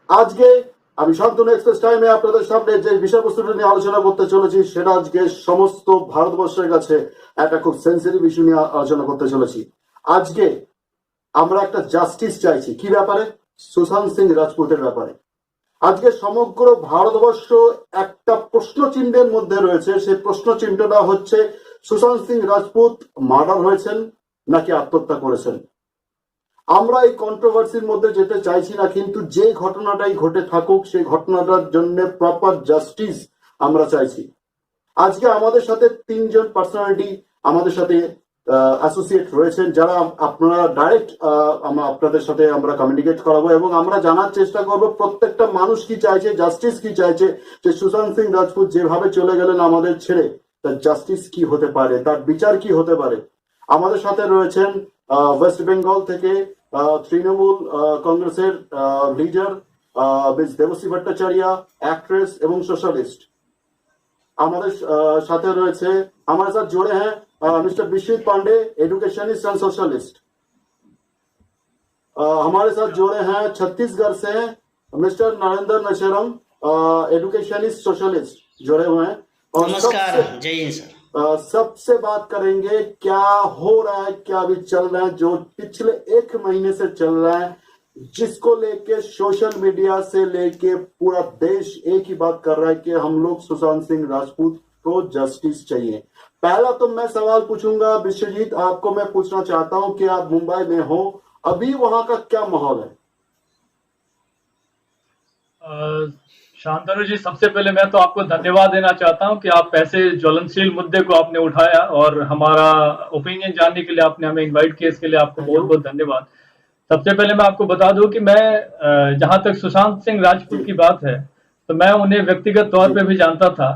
আজকে আমি শান্তনু এক্সপ্রেস টাইমে আপনাদের সামনে যে বিষয়বস্তুটা নিয়ে আলোচনা করতে চলেছি সেটা আজকে সমস্ত ভারতবর্ষের কাছে একটা খুব সেন্সিটিভ ইস্যু নিয়ে আলোচনা করতে চলেছি। আজকে আমরা একটা জাস্টিস চাইছি কি ব্যাপারে? সুশান্ত সিং রাজপুতের ব্যাপারে। আজকে সমগ্র ভারতবর্ষ একটা প্রশ্ন চিহ্নের মধ্যে রয়েছে। সেই প্রশ্ন চিহ্নটা হচ্ছে সুশান্ত সিং রাজপুত মার্ডার হয়েছেন নাকি আত্মহত্যা করেছেন। আমরা এই কন্ট্রোভার্সির মধ্যে যেতে চাইছি না, কিন্তু যে ঘটনাটাই ঘটে থাকুক সেই ঘটনাটার জন্য প্রপার জাস্টিস আমরা চাইছি। আজকে আমাদের সাথে তিনজন পার্সোনালিটি আমাদের সাথে অ্যাসোসিয়েট রয়েছেন, যারা আপনারা ডাইরেক্ট আপনাদের সাথে আমরা কমিউনিকেট করাবো এবং আমরা জানার চেষ্টা করব প্রত্যেকটা মানুষ কি চাইছে, জাস্টিস কি চাইছে, যে সুশান্ত সিং রাজপুত যেভাবে চলে গেলেন আমাদের ছেড়ে, তার জাস্টিস কি হতে পারে, তার বিচার কি হতে পারে। আমাদের সাথে রয়েছেন ওয়েস্ট বেঙ্গল থেকে তৃণমূল কংগ্রেসের leader miss Debashree Bhattacharya, actress এবং সোশ্যালিস্ট। हमारे साथ रहे हमारे साथ जुड़े हैं मिस्टर विश्वित पांडे, एडुकेशनिस्ट एंड सोशलिस्ट। हमारे साथ जुड़े हैं छत्तीसगढ़ से मिस्टर नरेंद्र नशरम, एडुकेशनिस्ट सोशलिस्ट जुड़े हुए हैं। और नमस्कार, जय हिंद सर। सबसे बात करेंगे क्या हो रहा है, क्या अभी चल रहा है, जो पिछले 1 महीने से चल रहा है, जिसको लेके सोशल मीडिया से लेके पूरा देश एक ही बात कर रहा है कि हम लोग सुशांत सिंह राजपूत को जस्टिस चाहिए। पहला तो मैं सवाल पूछूंगा विश्वजीत, आपको मैं पूछना चाहता हूं कि आप मुंबई में हो, अभी वहां का क्या माहौल है? शांतनु जी, सबसे पहले मैं तो आपको धन्यवाद देना चाहता हूं कि आप ऐसे ज्वलनशील मुद्दे को आपने उठाया और हमारा ओपिनियन जानने के लिए आपने हमें इनवाइट किया, इसके लिए आपको बहुत बहुत धन्यवाद। सबसे पहले मैं आपको बता दूं कि मैं जहां तक सुशांत सिंह राजपूत की बात है तो मैं उन्हें व्यक्तिगत तौर पे भी जानता था।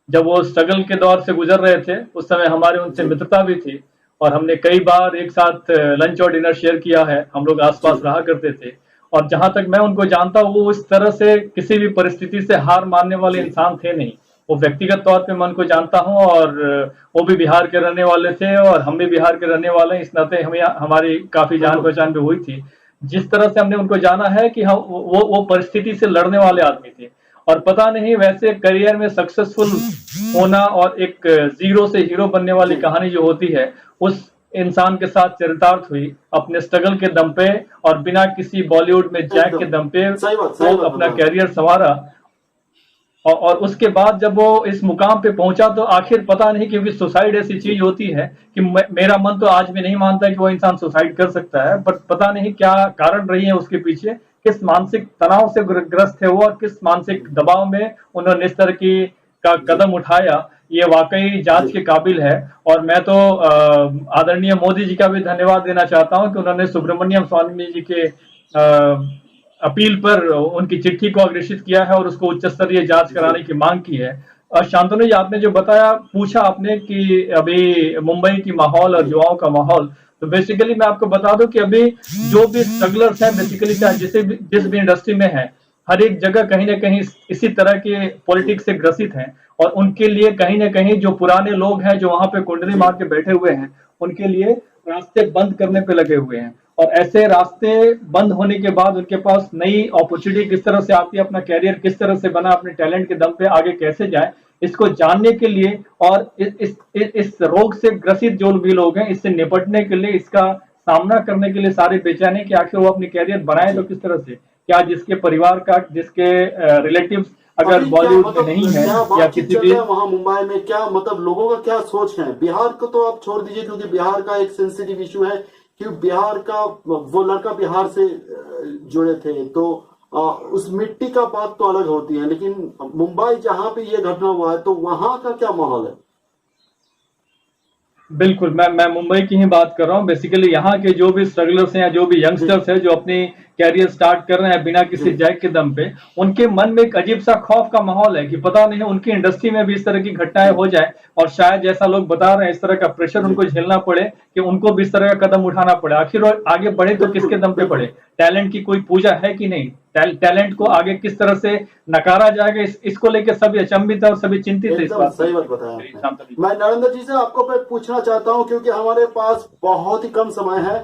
जब वो स्ट्रगल के दौर से गुजर रहे थे उस समय हमारी उनसे मित्रता भी थी और हमने कई बार एक साथ लंच और डिनर शेयर किया है। हम लोग आसपास रहा करते थे और जहां तक मैं उनको जानता हूँ वो इस तरह से किसी भी परिस्थिति से हार मानने वाले इंसान थे नहीं। वो व्यक्तिगत तौर पे मैं उनको जानता हूँ और वो भी बिहार के रहने वाले थे और हम भी बिहार के रहने वाले हैं। इस नाते हमें हमारी काफी जान पहचान भी हुई थी। जिस तरह से हमने उनको जाना है कि हम वो परिस्थिति से लड़ने वाले आदमी थे और पता नहीं वैसे करियर में सक्सेसफुल होना और एक जीरो से हीरो बनने वाली कहानी जो होती है उस इंसान के साथ चरितार्थ हुई अपने स्ट्रगल के दम पे और बिना किसी बॉलीवुड में जैक के दम पे वो अपना कैरियर संवारा। और उसके बाद जब वो इस मुकाम पे पहुंचा तो आखिर पता नहीं, क्योंकि सुसाइड ऐसी चीज होती है कि मेरा मन तो आज भी नहीं मानता कि वो इंसान सुसाइड कर सकता है, बट पता नहीं क्या कारण रही है उसके पीछे, किस मानसिक तनाव से ग्रस्त है वो और किस मानसिक दबाव में उन्होंने इस तरह की का कदम उठाया, ये वाकई जांच के काबिल है। और मैं तो आदरणीय मोदी जी का भी धन्यवाद देना चाहता हूं कि उन्होंने सुब्रमण्यम स्वामी जी के अपील पर उनकी चिट्ठी को अग्रेषित किया है और उसको उच्च स्तरीय जांच कराने की मांग की है। और शांतनु जी, आपने जो बताया, पूछा आपने कि अभी मुंबई की माहौल और युवाओं का माहौल, तो बेसिकली मैं आपको बता दूं कि अभी जो भी स्ट्रगलर्स हैं, बेसिकली चाहे जिस भी इंडस्ट्री में है, हर एक जगह कहीं ना कहीं इसी तरह के पॉलिटिक्स से ग्रसित हैं और उनके लिए कहीं ना कहीं जो पुराने लोग हैं जो वहां पे कुंडली मार के बैठे हुए हैं, उनके लिए रास्ते बंद करने पे लगे हुए हैं। और ऐसे रास्ते बंद होने के बाद उनके पास नई अपॉर्चुनिटी किस तरह से आती है, अपना कैरियर किस तरह से बना, अपने टैलेंट के दम पे आगे कैसे जाए, इसको जानने के लिए और इस रोग से ग्रसित जो भी लोग हैं, इससे निपटने के लिए, इसका सामना करने के लिए सारे बेचैने कि आखिर वो अपनी कैरियर बनाए तो किस तरह से, क्या जिसके परिवार का, जिसके रिलेटिव्स अगर बॉलीवुड में नहीं है या किसी भी वहाँ मुंबई में क्या मतलब लोगों का क्या सोच है। बिहार को तो आप छोड़ दीजिए क्योंकि बिहार का एक सेंसिटिव इशू है कि बिहार का वो लड़का बिहार से जुड़े थे तो उस मिट्टी का बात तो अलग होती है, लेकिन मुंबई जहां पे ये घटना हुआ है तो वहां का क्या माहौल है? बिल्कुल, मैं मुंबई की ही बात कर रहा हूँ। बेसिकली यहाँ के जो भी स्ट्रगलर्स हैं, जो भी यंगस्टर्स हैं जो अपनी कैरियर स्टार्ट कर रहे हैं बिना किसी जैक के दम पे, उनके मन में एक अजीब सा खौफ का माहौल है कि पता नहीं उनकी इंडस्ट्री में भी इस तरह की घटनाएं हो जाए और शायद जैसा लोग बता रहे हैं इस तरह का प्रेशर उनको झेलना पड़े कि उनको भी इस तरह का कदम उठाना पड़े। आखिर वो आगे बढ़े तो किसके दम पे बढ़े? टैलेंट की कोई पूजा है कि नहीं? टैलेंट को आगे किस तरह से नकारा जाएगा, इसको लेकर सभी अचंभित है और सभी चिंतित है। इस बात सही बात बताया। मैं नरेंद्र जी से आपको पूछना चाहता हूं क्योंकि हमारे पास बहुत ही कम समय है।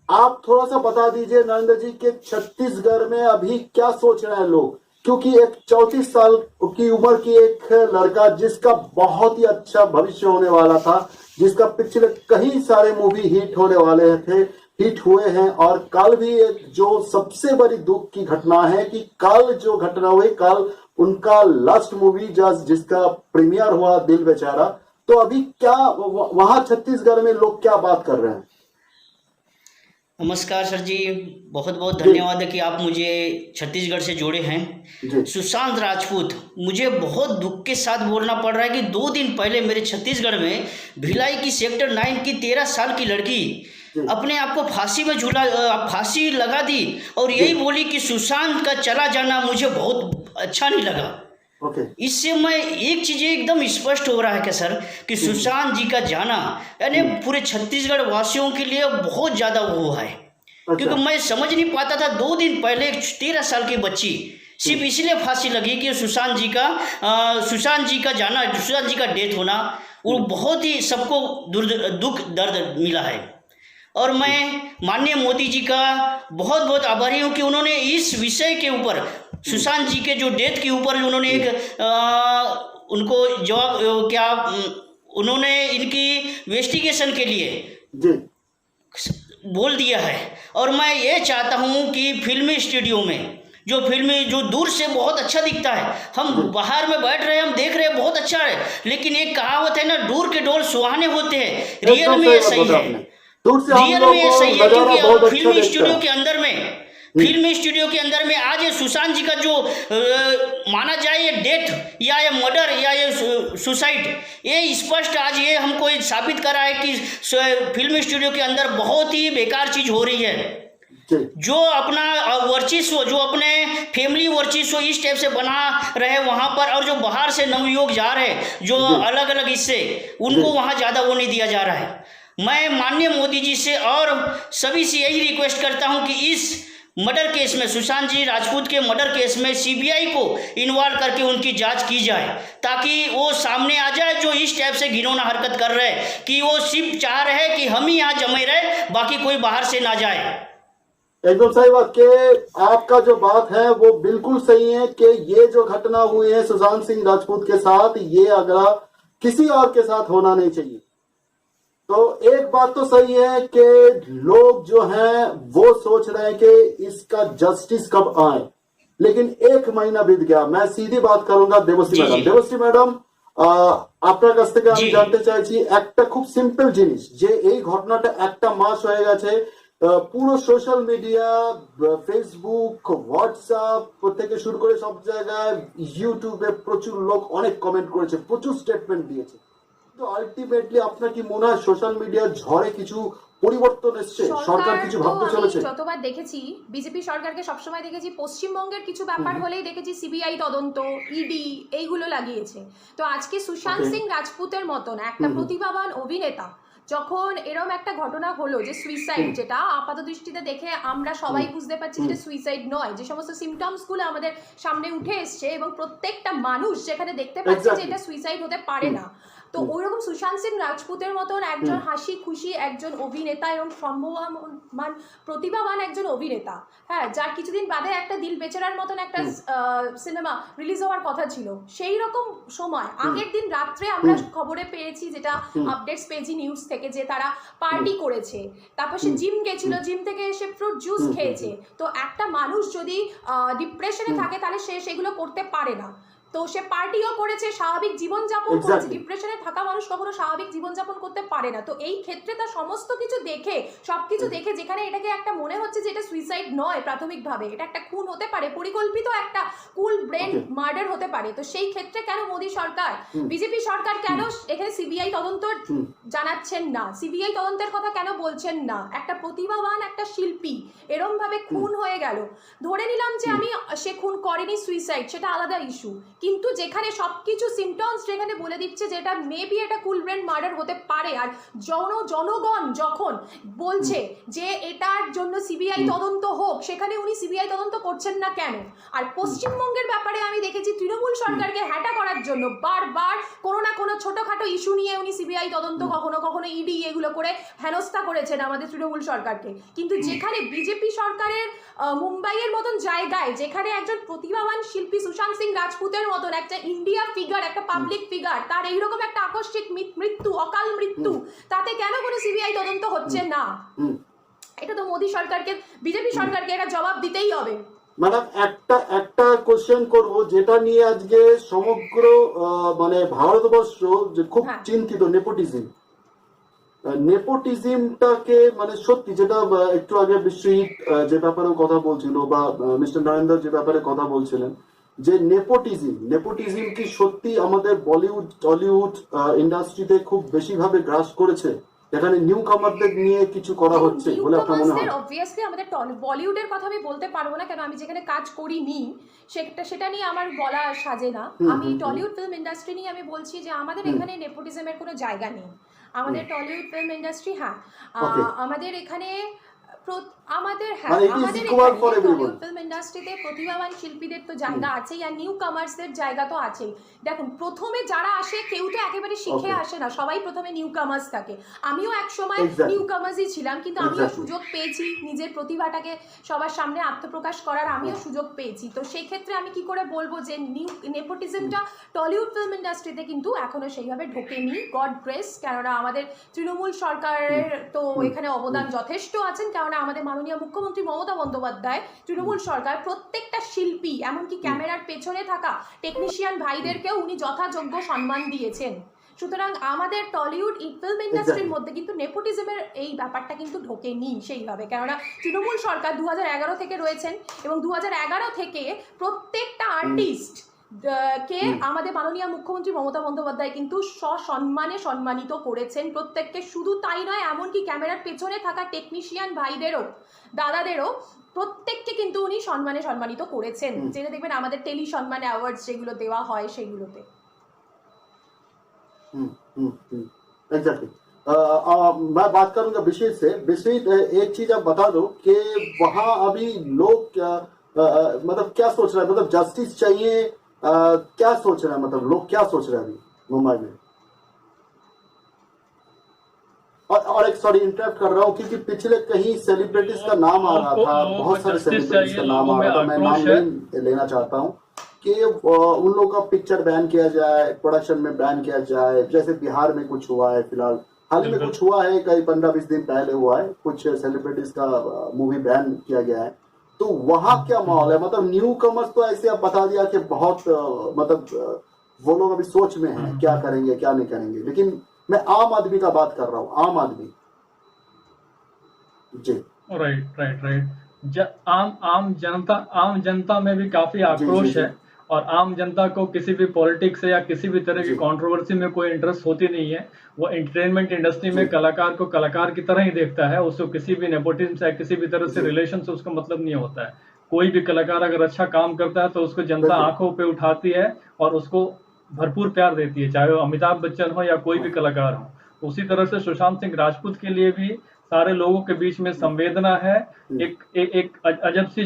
आप थोड़ा सा बता दीजिए नरेंद्र जी के छत्तीसगढ़ में अभी क्या सोच रहे हैं लोग, क्योंकि एक 34 साल की उम्र की एक लड़का जिसका बहुत ही अच्छा भविष्य होने वाला था, जिसका पिछले कई सारे मूवी हिट होने वाले थे, हिट हुए हैं, और कल भी एक जो सबसे बड़ी दुख की घटना है कि कल जो घटना हुई, कल उनका लास्ट मूवी जिसका प्रीमियर हुआ दिल बेचारा, तो अभी क्या वहां छत्तीसगढ़ में लोग क्या बात कर रहे हैं? नमस्कार सर जी, बहुत बहुत जी धन्यवाद है कि आप मुझे छत्तीसगढ़ से जोड़े हैं। जी सुशांत राजपूत, मुझे बहुत दुख के साथ बोलना पड़ रहा है कि 2 दिन पहले मेरे छत्तीसगढ़ में भिलाई की सेक्टर 9 की 13 साल की लड़की जी अपने आप को फांसी लगा दी और जी यही बोली कि सुशांत का चला जाना मुझे बहुत अच्छा नहीं लगा। ओके इससे मैं एक चीज़ एकदम स्पष्ट हो रहा है कि सर कि सुशांत जी का जाना यानी पूरे छत्तीसगढ़ वासियों के लिए बहुत ज़्यादा वो है, अच्छा क्योंकि मैं समझ नहीं पाता था 2 दिन पहले एक 13 साल की बच्ची सिर्फ इसलिए फांसी लगी कि सुशांत जी का जाना, सुशांत जी का डेथ होना वो बहुत ही सबको दुख दर्द मिला है। और मैं माननीय मोदी जी का बहुत बहुत आभारी हूँ कि उन्होंने इस विषय के ऊपर सुशांत जी के जो डेथ के ऊपर उन्होंने एक उनको जवाब क्या उन्होंने इनकी इन्वेस्टिगेशन के लिए जी बोल दिया है। और मैं ये चाहता हूँ कि फिल्मी स्टूडियो में जो दूर से बहुत अच्छा दिखता है, हम बाहर में बैठ रहे हैं, हम देख रहे हैं बहुत अच्छा है, लेकिन एक कहावत है ना, दूर के ढोल सुहाने होते हैं, रियल एकदम में ये सही सही बात है, आपने। दूर से हम रियल लोग में ये को सही है, नजारा क्योंकि बहुत अच्छा फिल्मी दिखता स्टूडियो है। के अंदर में आज ये सुशांत जी का जो माना जाए ये डेथ या ये मर्डर या ये सुसाइड, ये स्पष्ट आज ये हमको ये साबित करा है कि फिल्मी स्टूडियो के अंदर बहुत ही बेकार चीज हो रही है। जी जो अपना वर्चस्व, जो अपने फैमिली वर्चस्व इस टाइप से बना रहे वहाँ पर, और जो बाहर से नवयुवक जा रहे जो अलग अलग इससे उनको वहाँ ज़्यादा वो नहीं दिया जा रहा है। मैं माननीय मोदी जी से और सभी से यही रिक्वेस्ट करता हूँ कि इस मर्डर केस में, सुशांत जी राजपूत के मर्डर केस में सीबीआई को इन्वॉल्व करके उनकी जांच की जाए, ताकि वो सामने आ जाए जो इस टाइप से घिनौना हरकत कर रहे हैं कि वो सिर्फ चाह रहे हैं कि हम ही यहाँ जमे रहे, बाकी कोई बाहर से ना जाए। एकदम सही बात कि आपका जो बात है वो बिल्कुल सही है कि ये जो घटना हुई है सुशांत सिंह राजपूत के साथ, ये अगला किसी और के साथ होना नहीं चाहिए। तो एक बात तो सही है कि लोग जो हैं वो सोच रहे हैं कि इसका जस्टिस कब आए, लेकिन 1 महीना बीत गया। मैं सीधी बात करूंगा देवश्री मैडम। देवश्री मैडम, আপনার কাছ থেকে আমি জানতে চাইছি একটা খুব সিম্পল জিনিস, যে এই ঘটনাটা একটা মাস হয়ে গেছে, পুরো সোশ্যাল মিডিয়া, ফেসবুক, হোয়াটসঅ্যাপ থেকে শুরু করে সব জায়গায়, ইউটিউবে প্রচুর লোক অনেক কমেন্ট করেছে, প্রচুর স্টেটমেন্ট দিয়েছে, তো আলটিমেটলি আপনার কি মনে হয় সোশ্যাল মিডিয়ার ঝড়ে কিছু পরিবর্তন এসছে, সরকার কিছু ভাবতে চলেছে? যতবার দেখেছি বিজেপি সরকারকে সবসময় দেখেছি পশ্চিমবঙ্গের কিছু ব্যাপার হলেই দেখেছি সিবিআই তদন্ত, ইডি এইগুলো লাগিয়েছে। তো আজকে সুশান্ত সিং রাজপুতের মতন একটা প্রতিভাবান অভিনেতা যখন এরকম একটা ঘটনা হলো, যে সুইসাইড, যেটা আপাত দৃষ্টিতে দেখে আমরা সবাই বুঝতে পারছি যেটা সুইসাইড নয়, যে সমস্ত সিমটমস গুলো আমাদের সামনে উঠে এসছে এবং প্রত্যেকটা মানুষ যেখানে দেখতে পাচ্ছে যে এটা সুইসাইড হতে পারে না, তো ওইরকম সুশান্ত সিং রাজপুতের মতন একজন হাসি খুশি একজন অভিনেতা এবং সম্ভাবমান প্রতিভাবান একজন অভিনেতা, হ্যাঁ, যার কিছুদিন বাদে একটা দিল বেচারার মতন একটা সিনেমা রিলিজ হওয়ার কথা ছিল, সেই রকম সময় আগের দিন রাত্রে আমরা খবরে পেয়েছি, যেটা আপডেটস পেয়েছি নিউজ থেকে, যে তারা পার্টি করেছে, তারপর সে জিম গেছিল, জিম থেকে এসে ফ্রুট জুস খেয়েছে। তো একটা মানুষ যদি ডিপ্রেশনে থাকে তাহলে সে সেগুলো করতে পারে না, তো সে পার্টিও করেছে, স্বাভাবিক জীবনযাপন করেছে। ডিপ্রেশনে থাকা মানুষ কখনো স্বাভাবিক জীবনযাপন করতে পারে না। তো এই ক্ষেত্রে তার সমস্ত কিছু দেখে, সবকিছু দেখে, যেখানে এটাকে একটা মনে হচ্ছে যে এটা সুইসাইড নয় প্রাথমিকভাবে, এটা একটা খুন হতে পারে, পরিকল্পিত একটা কুল ব্রেন মার্ডার হতে পারে, তো সেই ক্ষেত্রে কেন মোদী সরকার, বিজেপি সরকার কেন এখানে সিবিআই তদন্ত জানাচ্ছেন না, সিবিআই তদন্তের কথা কেন বলছেন না? একটা প্রতিভাবান একটা শিল্পী এরম ভাবে খুন হয়ে গেল, ধরে নিলাম যে সে খুন করেনি, সুইসাইড, সেটা আলাদা ইস্যু, কিন্তু যেখানে সবকিছু সিমটমস যেখানে বলে দিচ্ছে যে এটা মেবি এটা কুলব্রেন মার্ডার হতে পারে, আর জনগণ যখন বলছে যে এটার জন্য সিবিআই তদন্ত হোক, সেখানে উনি সিবিআই তদন্ত করছেন না কেন? আর পশ্চিমবঙ্গের ব্যাপারে আমি দেখেছি তৃণমূল সরকারকে হ্যাটা করার জন্য বারবার কোনো না কোনো ছোটোখাটো ইস্যু নিয়ে উনি সিবিআই তদন্ত, কখনো কখনো ইডি এগুলো করে হেনস্থা করেছেন আমাদের তৃণমূল সরকারকে। কিন্তু যেখানে বিজেপি সরকারের মুম্বাইয়ের মতন জায়গায়, যেখানে একজন প্রতিভাবান শিল্পী সুশান্ত সিং রাজপুতের মতন একটা ইন্ডিয়া ফিগার, একটা পাবলিক ফিগার, তার এইরকম একটা আকস্মিক মৃত্যু, অকাল মৃত্যু, তাতে কেন কোনো সিবিআই তদন্ত হচ্ছে না? এটা তো মোদী সরকারকে, বিজেপি সরকারকে এটা জবাব দিতেই হবে। ম্যাডাম একটা কোশ্চেন করব, যেটা নিয়ে আজকে সমগ্র মানে ভারতবর্ষ যে খুব চিন্তিত, নেপোটিজমটাকে মানে সত্যি, যেটা একটু আগে বিশ্বজিৎ যে ব্যাপারে কথা বলছিল বা মিস্টার নরেন্দ্র যে ব্যাপারে কথা বলছিলেন, যে নেপোটিজম কি সত্যি আমাদের বলিউড টলিউড ইন্ডাস্ট্রিতে খুব বেশি ভাবে গ্রাস করেছে? এখানে নিউ কামারদের নিয়ে কিছু করা হচ্ছে বলে আপনার মনে হয়? অবভিয়াসলি আমাদের বলিউডের কথা আমি বলতে পারবো না, কেন আমি যেখানে কাজ করিনি সেটা নিয়ে আমার বলা সাজে না। আমি টলিউড ফিল্ম ইন্ডাস্ট্রি নিয়ে আমি বলছি যে আমাদের এখানে নেপোটিজমের কোনো জায়গা নেই। আমাদের টলিউড ফিল্ম ইন্ডাস্ট্রি, হ্যাঁ আমাদের এখানে টলিউড ফিল্ম ইন্ডাস্ট্রিতে প্রতিভাবান শিল্পীদের তো জায়গা আছেই, আর নিউ কামার্সদের জায়গা তো আছেই। দেখুন, প্রথমে যারা আসে কেউ তো একেবারে শিখে আসে না, সবাই প্রথমে নিউ কামার্স থাকে। আমিও একসময় নিউ কামার্সই ছিলাম, কিন্তু আমিও সুযোগ পেয়েছি নিজের প্রতিভাটাকে সবার সামনে আত্মপ্রকাশ করার, আমিও সুযোগ পেয়েছি। তো সেই ক্ষেত্রে আমি কি করে বলবো যে নেপোটিজমটা টলিউড ফিল্ম ইন্ডাস্ট্রিতে কিন্তু এখনো সেইভাবে ঢোকেনি, গড গ্রেস। কেননা আমাদের তৃণমূল সরকারের তো এখানে অবদান যথেষ্ট আছেন, কেননা আমাদের মাননীয় মুখ্যমন্ত্রী মমতা বন্দ্যোপাধ্যায়, তৃণমূল সরকার প্রত্যেকটা শিল্পী, এমনকি ক্যামেরার পেছনে থাকা টেকনিশিয়ান ভাইদেরকেও উনি যথাযোগ্য সম্মান দিয়েছেন। সুতরাং আমাদের টলিউড ফিল্ম ইন্ডাস্ট্রির মধ্যে কিন্তু নেপোটিজমের এই ব্যাপারটা কিন্তু ঢোকেনি সেইভাবে, কেননা তৃণমূল সরকার 2011 থেকে রয়েছেন, এবং 2011 থেকে প্রত্যেকটা আর্টিস্ট কে আমাদের মাননীয় মুখ্যমন্ত্রী মমতা বন্দ্যোপাধ্যায় কিন্তু সসম্মানে সম্মানিত করেছেন প্রত্যেককে। শুধু তাই নয়, এমনকি ক্যামেরার পেছনে থাকা টেকনিশিয়ান ভাইদেরও, দাদাদেরও প্রত্যেককে কিন্তু উনি সম্মানে সম্মানিত করেছেন, যেটা দেখবেন আমাদের টেলি সম্মান অ্যাওয়ার্ডস যেগুলো দেওয়া হয় সেগুলোতে। एग्जैक्टली। मैं बात करूंगा विशेष से। विशेष एक चीज आप बता दो कि वहां अभी लोग मतलब क्या सोच रहे हैं, मतलब जस्टिस चाहिए, क्या सोच रहे हैं, मतलब लोग क्या सोच रहे हैं अभी मुंबई में? और एक सॉरी इंटरप्ट कर रहा हूँ, क्योंकि पिछले कहीं सेलिब्रिटीज का नाम आ रहा था, बहुत सारे सेलिब्रिटीज का नाम आ रहा था, मैं नाम नहीं लेना चाहता हूँ, कि उन लोगों का पिक्चर बैन किया जाए, प्रोडक्शन में बैन किया जाए, जैसे बिहार में कुछ हुआ है, फिलहाल हाल ही में कुछ हुआ है, कई 15-20 दिन पहले हुआ है, कुछ सेलिब्रिटीज का मूवी बैन किया गया है। तो वहां क्या माहौल है? मतलब न्यू कमर्स तो ऐसे आप बता दिया कि बहुत मतलब वो लोग अभी सोच में हैं क्या करेंगे क्या नहीं करेंगे, लेकिन मैं आम आदमी का बात कर रहा हूँ, आम आदमी जी। राइट। आम जनता में भी काफी आक्रोश है, और आम जनता को किसी भी पॉलिटिक्स या किसी भी तरह की कंट्रोवर्सी में कोई इंटरेस्ट होती नहीं है। वो एंटरटेनमेंट इंडस्ट्री में कलाकार को कलाकार की तरह ही देखता है, उसको किसी भी नेपोटिज्म से किसी भी तरह से रिलेशन से उसका मतलब नहीं होता है। कोई भी कलाकार अगर अच्छा काम करता है तो उसको जनता आंखों पे उठाती है और उसको भरपूर प्यार देती है, चाहे वो अमिताभ बच्चन हो या कोई भी कलाकार हो। उसी तरह से सुशांत सिंह राजपूत के लिए भी सारे लोगों के बीच में संवेदना है, एक अजब सी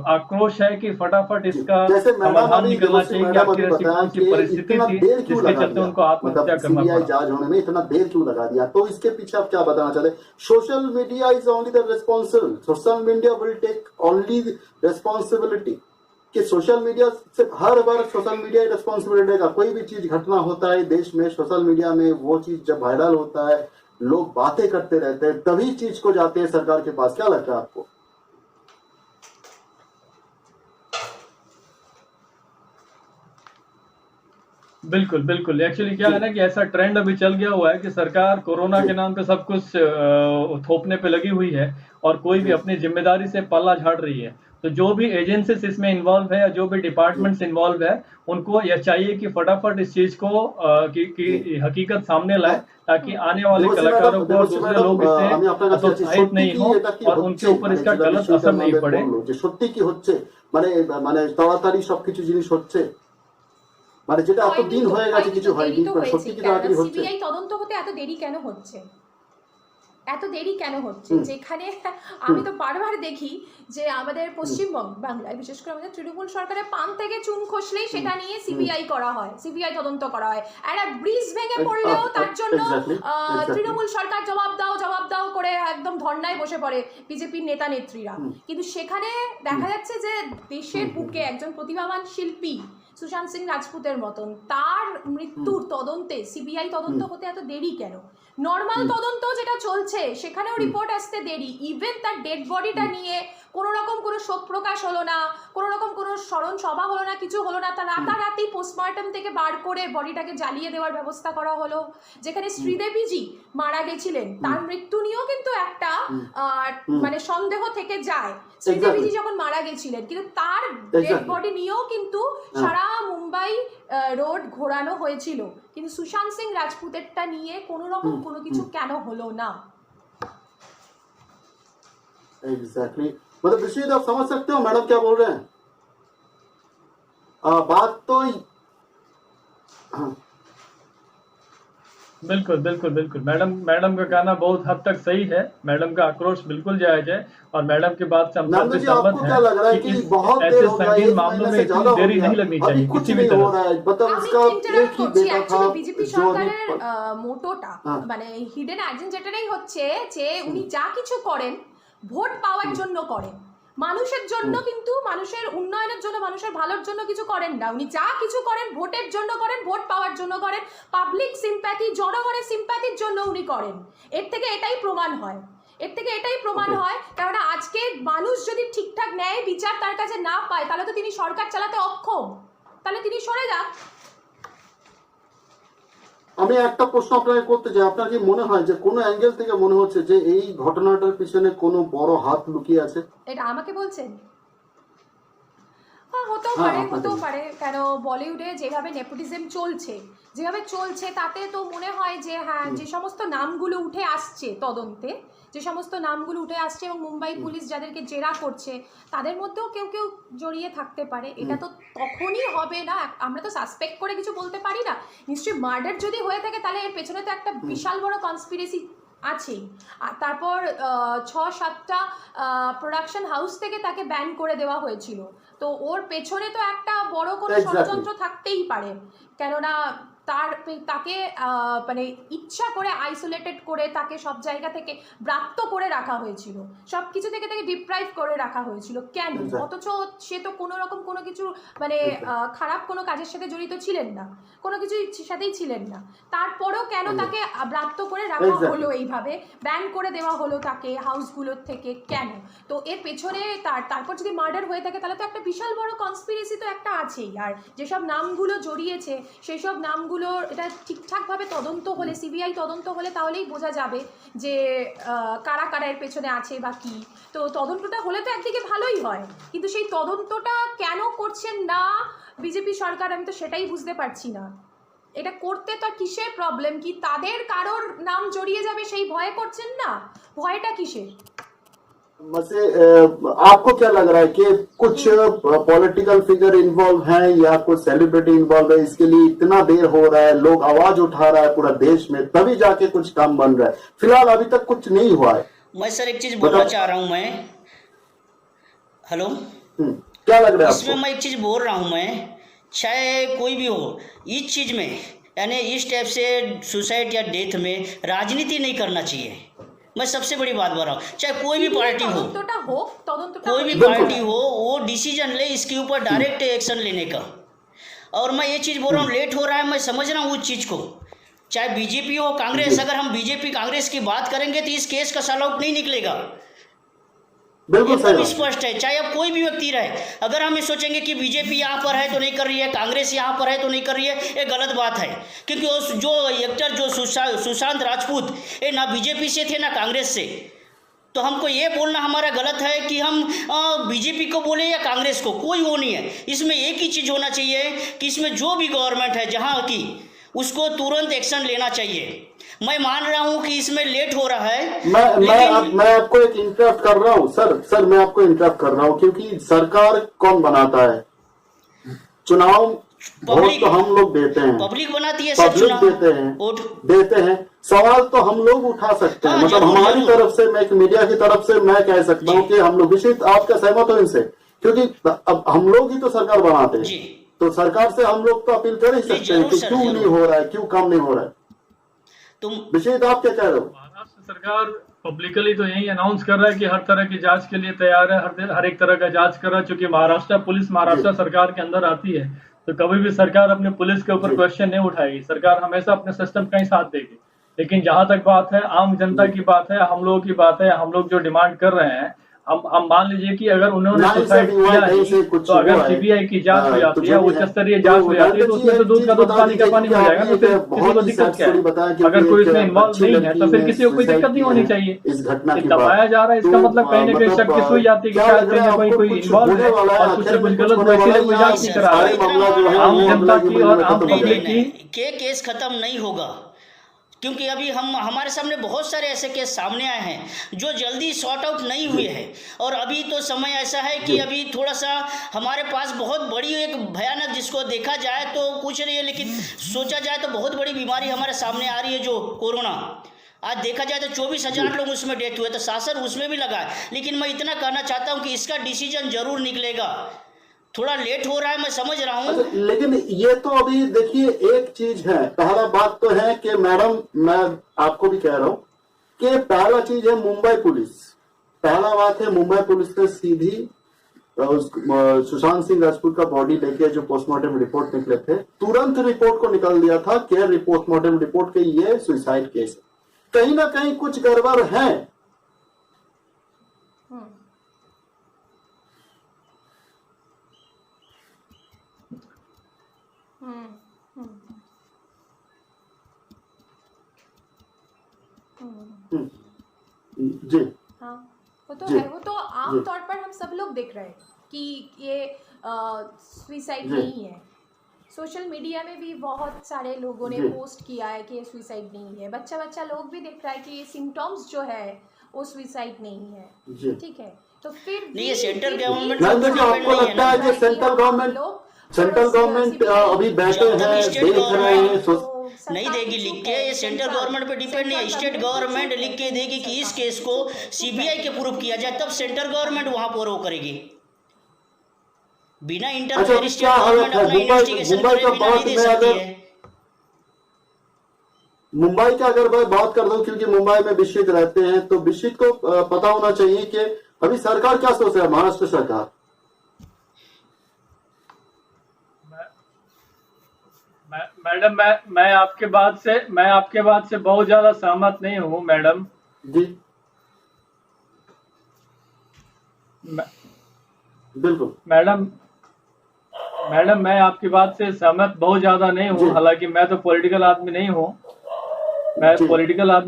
आक्रोश है कि फटाफट इसका समाधान निकलना चाहिए कि आखिर ऐसी कौन सी परिस्थिति थी जिसके चलते उनको आत्महत्या करना पड़ा। जांच होने में इतना देर क्यों लगा दिया? तो इसके पीछे आप क्या बताना चाहते हैं? Social media is only the responsible, social media will take only responsibility, कि सोशल मीडिया से हर बार सोशल मीडिया रिस्पॉन्सिबिलिटी का कोई भी चीज घटना होता है देश में, सोशल मीडिया में वो चीज जब वायरल होता है, लोग बातें करते रहते हैं, तभी चीज को जाते हैं सरकार के पास। क्या लगता है आपको? बिल्कुल। एक्चुअली क्या है ना कि ऐसा ट्रेंड अभी चल गया हुआ है कि सरकार कोरोना के नाम पे सब कुछ थोपने पे लगी हुई है, और कोई भी अपनी जिम्मेदारी से पल्ला झाड़ रही है। तो जो भी एजेंसीज इसमें इन्वॉल्व है या जो भी डिपार्टमेंट्स इन्वॉल्व है, उनको यह चाहिए कि फटाफट इस चीज को की हकीकत सामने लाए, ताकि आने वाले कलाकारों को और दूसरे लोग इससे हतोत्साहित नहीं हो और उनके ऊपर इसका गलत असर नहीं पड़े। সত্যি কি হচ্ছে, মানে মানে তাড়াতাড়ি সবকিছু জিনিস হচ্ছে? মানে যেটা এতদিন হয়ে গেছে কিছু হয়নি, সত্যি কি তাড়াতাড়ি হচ্ছে? সিবিআই তদন্ত হতে এত দেরি কেন হচ্ছে? এত দেরি কেন হচ্ছে? যেখানে আমি তো বারবার দেখি যে আমাদের পশ্চিমবঙ্গ বাংলায় বিশেষ করে আমাদের তৃণমূল সরকারের পান থেকে চুন খসলেই সেটা নিয়ে সিবিআই করা হয়, সিবিআই তদন্ত করা হয়। একটা ব্রিজ ভেঙে পড়লেও তার জন্য তৃণমূল সরকার জবাব দাও করে একদম ধর্নায় বসে পড়ে বিজেপির নেতা নেত্রীরা। কিন্তু সেখানে দেখা যাচ্ছে যে দেশের বুকে একজন প্রতিভাবান শিল্পী সুশান্ত সিং রাজপুতের মতন তার মৃত্যুর তদন্তে সিবিআই তদন্ত হতে এত দেরি কেন? নর্মাল তদন্ত যেটা চলছে সেখানেও রিপোর্ট আসতে দেরি। ইভেন তার ডেড বডিটা নিয়ে কোনো রকম কোনো শোক প্রকাশ হলো না, কোনো রকম কোনো স্মরণ সভা হলো না, কিছু হলো না। তার রাতারাতি পোস্টমর্টম থেকে বার করে বডিটাকে জ্বালিয়ে দেওয়ার ব্যবস্থা করা হলো। যেখানে শ্রীদেবীজি মারা গেছিলেন তার মৃত্যু নিয়েও কিন্তু একটা মানে সন্দেহ থেকে যায়। শ্রীদেবীজি যখন মারা গেছিলেন কিন্তু তার ডেড বডি নিয়েও কিন্তু সারা মুম্বাই রোড ঘোরানো হয়েছিল, কিন্তু সুশান্ত সিং রাজপুতেরটা নিয়ে কোনো রকম কোনো কিছু কেন হলো না? एग्जैक्टली मतलब विश्वजीत आप समझ सकते हो मैडम क्या बोल रहे हैं? बात तो हाँ। बिल्कुल बिल्कुल बिल्कुल मैडम का कहना बहुत हद तक सही है। मैडम का आक्रोश बिल्कुल जायज है और मैडम की बात से हम नंदू जी सहमत आपको क्या लग रहा है कि बहुत देर ऐसे हो गया, संगीन एक मामलों महीने में से ज्यादा इतनी हो देरी गया, नहीं लगनी अभी चाहिए कुछ किसी भी नहीं हो तरह रहा है। मतलब আমি इसका एक ही बेटा था বিজেপি जो अभी সরকারের মোটোটা মানে হিডেন এজেন্ডাটাই হচ্ছে যে উনি যা কিছু করেন ভোট পাওয়ার জন্য করেন, মানুষের জন্য কিন্তু মানুষের উন্নয়নের জন্য মানুষের ভালোর জন্য কিছু করেন না। উনি যা কিছু করেন ভোটের জন্য করেন, ভোট পাওয়ার জন্য করেন, পাবলিক সিম্প্যাথি জনগণের সিম্প্যাথির জন্য উনি করেন। এর থেকে এটাই প্রমাণ হয় কারণ আজকে মানুষ যদি ঠিকঠাক ন্যায় বিচার তার কাছে না পায় তাহলে তো তিনি সরকার চালাতে অক্ষম, তাহলে তিনি সরে যাক। আমি একটা প্রশ্ন আপনাকে করতে চাই, আপনার কি মনে হয় যে কোনো অ্যাঙ্গেল থেকে মনে হচ্ছে যে এই ঘটনাটার পিছনে কোনো বড় হাত লুকিয়ে আছে? এটা আমাকে বলছেন? হ্যাঁ, হতেও পারে কেন বলিউডে যেভাবে নেপোটিজম চলছে তাতে তো মনে হয় যে হ্যাঁ যে সমস্ত নামগুলো উঠে আসছে তদন্তে, এবং মুম্বাই পুলিশ যাদেরকে জেরা করছে তাদের মধ্যেও কেউ জড়িয়ে থাকতে পারে। এটা তো তখনই হবে না, আমরা তো সাসপেক্ট করে কিছু বলতে পারি না। নিশ্চয়ই মার্ডার যদি হয়ে থাকে তাহলে এর পেছনে তো একটা বিশাল বড় কনস্পিরেসি আছেই। আর তারপর 6-7টা প্রোডাকশন হাউস থেকে তাকে ব্যান করে দেওয়া হয়েছিল, তো ওর পেছনে তো একটা বড় কোনো ষড়যন্ত্র থাকতেই পারে। কেননা তাকে মানে ইচ্ছা করে আইসোলেটেড করে তাকে সব জায়গা থেকে ব্রাত্য করে রাখা হয়েছিল, সব কিছু থেকে তাকে ডিপ্রাইভ করে রাখা হয়েছিল। কেন? অথচ সে তো কোনো রকম কোনো কিছু মানে খারাপ কোনো কাজের সাথে জড়িত ছিলেন না, কোনো কিছুর সাথেই ছিলেন না। তারপরেও কেন তাকে ব্রাত্য করে রাখা হলো, এইভাবে ব্যান করে দেওয়া হলো তাকে হাউসগুলোর থেকে কেন? তো এর পেছনে তারপর যদি মার্ডার হয়ে থাকে তাহলে তো একটা বিশাল বড় কনস্পিরেসি তো একটা আছেই। আর যেসব নামগুলো জড়িয়েছে সেই সব নামগুলো এটা ঠিকঠাকভাবে তদন্ত হলে, সিবিআই তদন্ত হলে তাহলেই বোঝা যাবে যে কারা কারা এর পেছনে আছে বা কি। তো তদন্তটা হলে তো একদিকে ভালোই হয়, কিন্তু সেই তদন্তটা কেন করছেন না বিজেপি সরকার আমি তো সেটাই বুঝতে পারছি না। এটা করতে তো কিসের প্রবলেম, কি তাদের কারোর নাম জড়িয়ে যাবে সেই ভয়ে করছেন না? ভয়টা কিসের? वैसे आपको क्या लग रहा है कि कुछ पॉलिटिकल फिगर इन्वॉल्व हैं या कुछ सेलिब्रिटी इन्वॉल्व है, इसके लिए इतना देर हो रहा है, लोग आवाज उठा रहा है पूरा देश में, तभी जाके कुछ काम बन रहा है? फिलहाल अभी तक कुछ नहीं हुआ है। मैं सर एक चीज बोलना चाह रहा हूं मैं, हेलो, क्या लग रहा है इसमें मैं एक चीज बोल रहा हूं मैं, चाहे कोई भी हो इस चीज में, यानी इस टाइप से सुसाइड या डेथ में राजनीति नहीं करना चाहिए। मैं सबसे बड़ी बात बोल रहा हूँ, चाहे कोई भी पार्टी हो, कोई भी पार्टी हो, वो डिसीजन ले इसके ऊपर डायरेक्ट एक्शन लेने का। और मैं ये चीज़ बोल रहा हूँ लेट हो रहा है, मैं समझ रहा हूँ उस चीज़ को। चाहे बीजेपी हो कांग्रेस, अगर हम बीजेपी कांग्रेस की बात करेंगे तो इस केस का सॉल्व आउट नहीं निकलेगा, एकदम स्पष्ट है। चाहे अब कोई भी व्यक्ति रहे, अगर हम ये सोचेंगे कि बीजेपी यहाँ पर है तो नहीं कर रही है, कांग्रेस यहाँ पर है तो नहीं कर रही है, ये गलत बात है। क्योंकि वो जो एक्टर जो सुशांत राजपूत ये ना बीजेपी से थे ना कांग्रेस से, तो हमको ये बोलना हमारा गलत है कि हम बीजेपी को बोले या कांग्रेस को, कोई वो नहीं है। इसमें एक ही चीज़ होना चाहिए कि इसमें जो भी गवर्नमेंट है जहाँ की, उसको तुरंत एक्शन लेना चाहिए। मैं मान रहा हूं कि इसमें लेट हो रहा है। मैं आपको एक इंटरप्ट कर रहा हूं सर, मैं आपको इंटरप्ट कर रहा हूं क्योंकि सरकार कौन बनाता है? वोट तो हम लोग देते हैं, पब्लिक बनाती है सर पब्लिक चुनाव देते वोट। हैं। सवाल तो हम लोग उठा सकते हैं, हाँ, मतलब जरूर, हमारी जरूर। तरफ से, मैं मीडिया की तरफ से मैं कह सकता हूँ कि हम लोग विषय, आपका सहमत हो इनसे, क्योंकि अब हम लोग ही तो सरकार बनाते जी। हैं, तो सरकार से हम लोग तो अपील कर ही सकते हैं जरूर कि सर, क्यों जरूर। नहीं हो रहा है, क्यों काम नहीं हो रहा है। तुम विषय आप क्या कह रहे हो? महाराष्ट्र सरकार पब्लिकली तो यही अनाउंस कर रहा है कि हर तरह की जांच के लिए तैयार है, हर एक तरह का जांच कर रहा है। चूंकि महाराष्ट्र पुलिस महाराष्ट्र सरकार के अंदर आती है, तो कभी भी सरकार अपने पुलिस के ऊपर जी। क्वेश्चन नहीं उठाएगी। सरकार हमेशा अपने सिस्टम का ही साथ देगी। लेकिन जहां तक बात है आम जनता की बात है, हम लोगों की बात है, हम लोग जो डिमांड कर रहे हैं, हम मान लीजिए कि अगर उन्होंने नहीं सुसाइड सर, हुआ किया कहीं ही, से कुछ तो अगर हुआ है। सीबीआई की जांच हो तो जाती जो है, भी उच्च है, स्तरीय तो जांच हो जाती है, तो नारायण जी उसमें तो एक दूध चीज का दूध बता पानी का दीजिए, पानी हो क्योंकि जाएगा। आपने तो फिर एक किसी बहुत को ही दिक्कत सैड क्या है? स्टोरी बताया, अगर क्योंकि कोई इसमें एक इन्वॉल्व अच्छी नहीं है, तो लड़की फिर ने किसी को कोई सुसाइड दिक्कत नहीं किया होनी है चाहिए। इस घटना के दबाया बाद। जा रहा है, इसका तो मतलब कहीं ना कहीं शक किस हुई जाती है कि क्या शायद लग कहीं रहा ना है कोई आपको, कोई कुछ इन्वॉल्व होने है वाला है, और कुछ आखिर से में कुछ कुछ गलत होने हुआ, वाला इसीलिए है, कोई या जांच नहीं करा सारे रहा है। मामला जो है आम वो जनता अगला के की महीने और में आम खत्म हो नहीं नहीं पब्लिक जाएगा। की नहीं, केस खत्म नहीं होगा, क्योंकि अभी हमारे सामने बहुत सारे ऐसे केस सामने आए हैं जो जल्दी सॉर्ट आउट नहीं हुए हैं। और अभी तो समय ऐसा है कि अभी थोड़ा सा हमारे पास बहुत बड़ी एक भयानक, जिसको देखा जाए तो कुछ नहीं है, लेकिन सोचा जाए तो बहुत बड़ी बीमारी हमारे सामने आ रही है, जो कोरोना। आज देखा जाए तो 24,000 लोग उसमें डेथ हुए, तो शासन उसमें भी लगा है। लेकिन मैं इतना कहना चाहता हूँ कि इसका डिसीजन जरूर निकलेगा। थोड़ा लेट हो रहा है, मैं समझ रहा हूँ। अच्छा, लेकिन ये तो अभी देखिए, एक चीज है, पहला बात तो है कि मैडम, मैं आपको भी कह रहा हूं कि पहला चीज है मुंबई पुलिस। पहला बात है, मुंबई पुलिस ने सीधी सुशांत सिंह राजपूत का बॉडी लेके जो पोस्टमार्टम रिपोर्ट निकले थे, तुरंत रिपोर्ट को निकाल दिया था कि पोस्टमार्टम रिपोर्ट के ये सुसाइड केस है। कहीं ना कहीं कुछ गड़बड़ है। जी हाँ, वो तो जी। है, वो तो आम जी। तौर पर हम सब लोग देख रहे हैं कि ये सुसाइड जी। नहीं है। सोशल मीडिया में भी बहुत सारे लोगों ने जी। पोस्ट किया है कि ये सुसाइड नहीं है। बच्चा बच्चा लोग भी देख रहा है कि ये सिम्टम्स जो है वो सुसाइड नहीं है। जी। ठीक है, तो फिर नहीं, ये भी- सेंट्रल फिर भी गवर्नमेंट मैम के ऊपर देखिए, डिपेंड आपको नहीं है लगता ना। है कि सेंट्रल गवर्नमेंट अभी बैठे जब तक हैं, स्टेट देख रहे हैं, गवर्नमेंट नहीं देगी लिख के, ये सेंट्रल गवर्नमेंट पे डिपेंड नहीं है। स्टेट गवर्नमेंट लिख के देगी कि इस केस को सीबीआई के प्रूफ किया जाए, तब सेंट्रल गवर्नमेंट वहां पर वो करेगी। बिना अच्छा, इंटरफेयर अभी स्टेट क्या हालत गवर्नमेंट है अपना इन्वेस्टिगेशन मुंबई करे का बिना बात नहीं दे में? सकती अगर है। मुंबई का अगर मैं बात कर दूं, क्योंकि मुंबई में विश्वित रहते हैं, तो विश्वित को पता होना चाहिए कि अभी सरकार क्या सोच रहा है, महाराष्ट्र सरकार। मैडम, मैं आपके बात से बहुत ज्यादा सहमत नहीं हूँ मैडम। जी मैं- बिल्कुल। मैडम मैं आपकी बात से सहमत बहुत ज्यादा नहीं जी। हूँ। हालांकि मैं तो पॉलिटिकल आदमी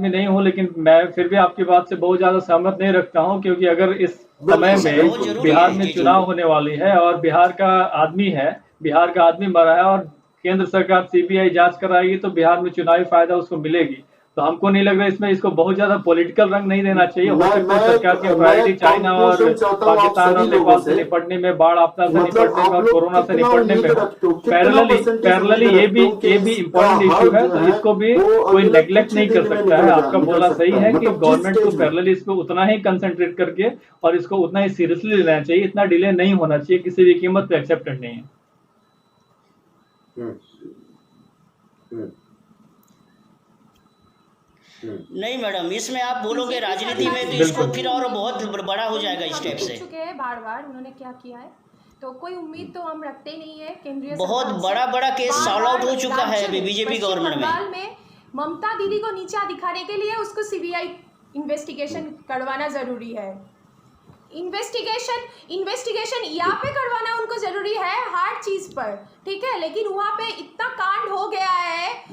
नहीं हूँ, लेकिन मैं फिर भी आपकी बात से बहुत ज्यादा सहमत नहीं रखता हूँ। क्योंकि अगर इस समय सर, में वो जरूरी बिहार है। में जी, जी। चुनाव होने वाली है और बिहार का आदमी मरा है और केंद्र सरकार सीबीआई जांच कराएगी, तो बिहार में चुनावी फायदा उसको मिलेगी। तो हमको नहीं लग रहा इसमें इसको बहुत ज्यादा पॉलिटिकल रंग नहीं देना चाहिए। हो सकता है सरकार की प्रायोरिटी चाइना और conclusion चाहता हूं आप पाकिस्तान और सभी लोगों नेपाल से से। निपटने में, बाढ़ आपदा से मतलब निपटने आप में और लोग कोरोना से कितना निपटने में उम्मीद हो। रखते हो, कितना percentage पैरेलली उम्मीद ये रखते हो कि भी इसका इम्पोर्टेंट हल इशू है, जो तो है इसको भी वो कोई अगले नेग्लेक्ट कुछ नहीं दिन कर में सकता है। आपका निकल बोलना सही सकता है कि मतलब जिस गवर्नमेंट को स्टेज में। पैरेलली इसको उतना ही कंसंट्रेट करके और इसको उतना ही सीरियसली लेना चाहिए। इतना डिले नहीं होना चाहिए, किसी भी कीमत पे एक्सेप्टेड नहीं है। हम्म, हम्म, नहीं मैडम, इसमें आप बोलोगे बीजेपी राजनीति में सरकार तो से इसको बिल्कुल। फिर और बहुत बड़ा हो जाएगा इस हम टाइप देख से। चुके हैं बार बार उन्होंने क्या किया है, तो कोई उम्मीद तो हम रखते ही नहीं है केंद्रीय बहुत सरकार से। बड़ा बड़ा केस बार सॉल्व आउट बार हो चुका है राज्य अभी में, बीजेपी पश्चिम गवर्नमेंट में। बंगाल में ममता दीदी को नीचा दिखाने के लिए उसको सीबीआई इन्वेस्टिगेशन करवाना जरूरी है। इन्वेस्टिगेशन यहाँ पे करवाना उनको जरूरी है हर चीज पर, ठीक है। लेकिन वहाँ पे इतना कांड हो गया है,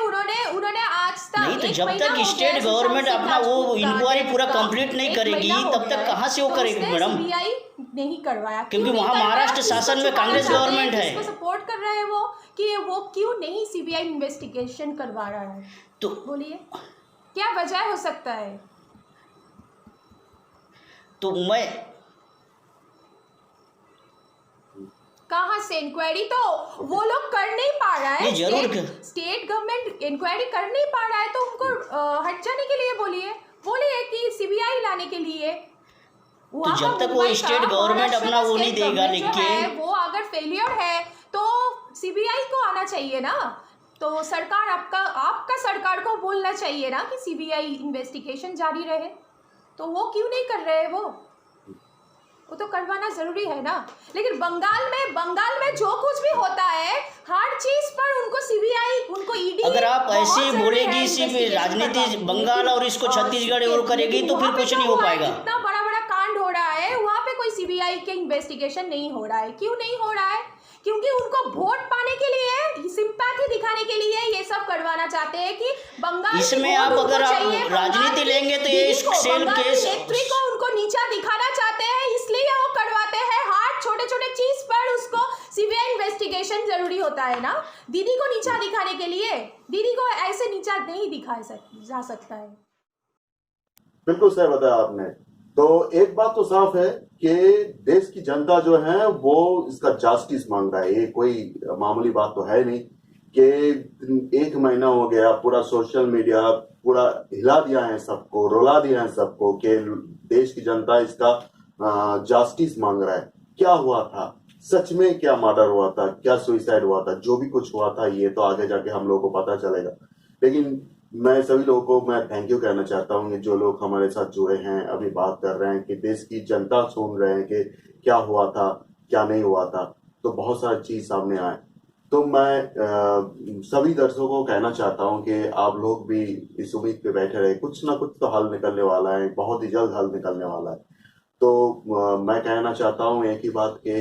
उन्होंने आज तक नहीं तो एक जब महीना तक हो स्टेट गया गवर्नमेंट सुशांत सिंह अपना वो राजपूत का इंक्वायरी डेथ पूरा का, कंप्लीट नहीं एक करेगी, महीना हो तब गया तक है, कहाँ से वो तो करेगी उसने मैडम? सीबीआई नहीं करवाया। क्योंकि क्यों नहीं वहाँ करवाया? महाराष्ट्र किसको शासन में छुपाना कांग्रेस चाहते हैं? गवर्नमेंट है। किसको सपोर्ट कर रहे हैं वो कि वो क्यों नहीं सीबीआई इन्वेस्टिगेशन करवा रहा है? तो बोलिए, क्या वजह हो सकता है? कहाँ से इंक्वायरी? तो वो लोग कर नहीं पा रहा है, ये जरूर स्टेट गवर्नमेंट इंक्वायरी कर नहीं पा रहा है, तो उनको हट जाने के लिए बोलिए कि सीबीआई लाने के लिए। तो जब तक वो स्टेट गवर्नमेंट अपना वो नहीं देगा लिख के, वो अगर फेलियर है तो सीबीआई को आना चाहिए ना। तो सरकार आपका सरकार को बोलना चाहिए ना कि सीबीआई इन्वेस्टिगेशन जारी रहे। तो वो क्यों नहीं कर रहे? वो तो करवाना जरूरी है ना। लेकिन बंगाल में जो कुछ भी होता है हर चीज पर उनको सीबीआई, उनको ईडी, अगर आप ऐसे बोलेगी सिर्फ राजनीति बंगाल और इसको छत्तीसगढ़ और करेगी तो फिर कुछ नहीं हो पाएगा। इतना बड़ा बड़ा कांड हो रहा है, वहाँ पे कोई सीबीआई के इन्वेस्टिगेशन नहीं हो रहा है। क्यों नहीं हो रहा है? क्योंकि उनको वोट पाने के लिए, सिंपैथी दिखाने के लिए ये सब करवाना चाहते हैं कि बंगाल इसमें आप अगर आप राजनीति लेंगे तो ये सेल केस को उनको नीचा दिखाना चाहते हैं, इसलिए वो करवाते हैं। हर छोटे छोटे चीज पर उसको सीबीआई इन्वेस्टिगेशन जरूरी होता है ना। दीदी को नीचा दिखाने के लिए, दीदी को ऐसे नीचा नहीं दिखाया जा सकता है। बिल्कुल सही बताया आपने। तो एक बात तो साफ है कि देश की जनता जो है वो इसका जस्टिस मांग रहा है। ये कोई मामूली बात तो है नहीं कि 1 महीना हो गया, पूरा सोशल मीडिया पूरा हिला दिया है सबको, रुला दिया है सबको कि देश की जनता इसका जस्टिस मांग रहा है। क्या हुआ था, सच में क्या मर्डर हुआ था, क्या सुइसाइड हुआ था, जो भी कुछ हुआ था ये तो आगे जाके हम लोगों को पता चलेगा। लेकिन मैं सभी लोगों को मैं थैंक यू कहना चाहता हूँ कि जो लोग हमारे साथ जुड़े हैं, अभी बात कर रहे हैं कि देश की जनता सुन रहे हैं कि क्या हुआ था क्या नहीं हुआ था, तो बहुत सारी चीज सामने आए। तो मैं सभी दर्शकों को कहना चाहता हूँ कि आप लोग भी इस उम्मीद पे बैठे रहे, कुछ ना कुछ तो हल निकलने वाला है, बहुत ही जल्द हल निकलने वाला है। तो मैं कहना चाहता हूँ एक ही बात कि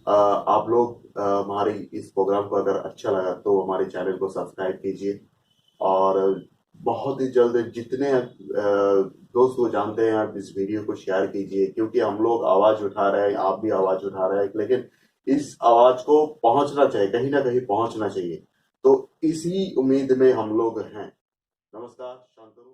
आप लोग हमारी इस प्रोग्राम को अगर अच्छा लगा तो हमारे चैनल को सब्सक्राइब कीजिए और बहुत ही जल्द जितने दोस्त को जानते हैं आप इस वीडियो को शेयर कीजिए, क्योंकि हम लोग आवाज उठा रहे हैं, आप भी आवाज उठा रहे हैं, लेकिन इस आवाज को पहुंचना चाहिए, कहीं ना कहीं पहुंचना चाहिए। तो इसी उम्मीद में हम लोग हैं। नमस्कार, शांतनु।